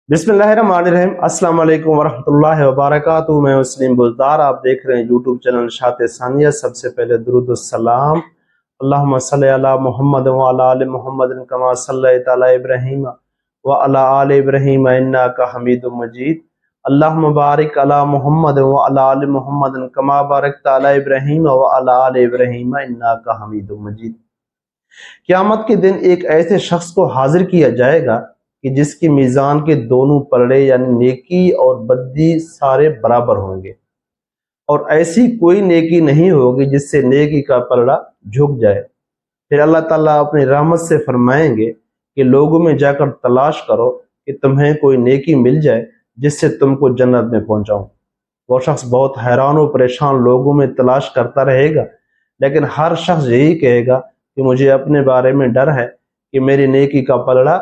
बिस्मिल्लाहिर्रहमानिर्रहीम। अस्सलाम वालेकुम वरहमतुल्लाहि वबरकातुहू। मैं मुस्लिम बुज़दार, आप देख रहे हैं यूट्यूब चैनल शात सानिया। सबसे पहले दुरूद सलाम अल्लाहुम्मा सल्लि अला मुहम्मद व अला आलि मुहम्मद कमा सल्लैता अला इब्राहीम व अला आलि इब्राहीम इन्नका हमीदुम मजीद। अल्लाहुम्मा बारिक अला मुहम्मद व अला आलि मुहम्मद कमा बारकता अला इब्राहीम व अला आलि इब्राहीम इन्नका हमीदुम मजीद। क़यामत के दिन एक ऐसे शख्स को हाजिर किया जाएगा कि जिसकी मीज़ान के दोनों पलड़े यानी नेकी और बद्दी सारे बराबर होंगे, और ऐसी कोई नेकी नहीं होगी जिससे नेकी का पलड़ा झुक जाए। फिर अल्लाह ताला अपनी रहमत से फरमाएंगे कि लोगों में जाकर तलाश करो कि तुम्हें कोई नेकी मिल जाए जिससे तुमको जन्नत में पहुंचाऊं। वो शख्स बहुत हैरान और परेशान लोगों में तलाश करता रहेगा, लेकिन हर शख्स यही कहेगा कि मुझे अपने बारे में डर है कि मेरी नेकी का पलड़ा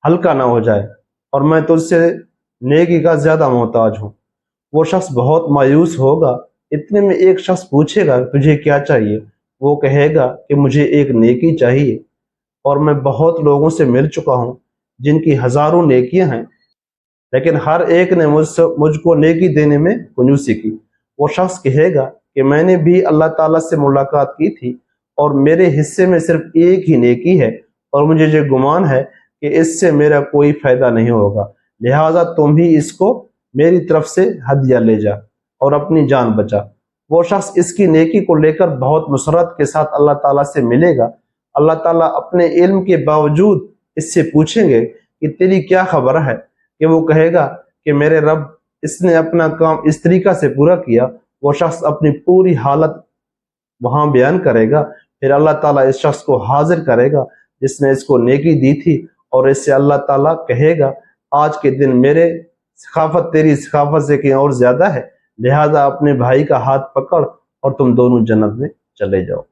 हल्का ना हो जाए और मैं तुझसे नेकी का ज्यादा मोहताज हूँ। वो शख्स बहुत मायूस होगा। इतने में एक शख्स पूछेगा तुझे क्या चाहिए? वो कहेगा कि मुझे एक नेकी चाहिए, और मैं बहुत लोगों से मिल चुका हूँ जिनकी हजारों नेकियां हैं, लेकिन हर एक ने मुझको नेकी देने में कंजूसी की। वो शख्स कहेगा कि मैंने भी अल्लाह ताला से मुलाकात की थी और मेरे हिस्से में सिर्फ एक ही नेकी है, और मुझे ये गुमान है कि इससे मेरा कोई फायदा नहीं होगा, लिहाजा तुम भी इसको मेरी तरफ से हदिया ले जा और अपनी जान बचा। वो शख्स इसकी नेकी को लेकर बहुत मुसरत के साथ अल्लाह ताला से मिलेगा। अल्लाह ताला अपने इल्म के बावजूद इससे पूछेंगे कि तेरी क्या खबर है, कि वो कहेगा कि मेरे रब, इसने अपना काम इस तरीका से पूरा किया। वो शख्स अपनी पूरी हालत वहां बयान करेगा। फिर अल्लाह ताला इस शख्स को हाजिर करेगा जिसने इसको नेकी दी थी, और इससे अल्लाह ताला कहेगा आज के दिन मेरे सखाफत तेरी सखाफत से कहीं और ज्यादा है, लिहाजा अपने भाई का हाथ पकड़ और तुम दोनों जन्नत में चले जाओ।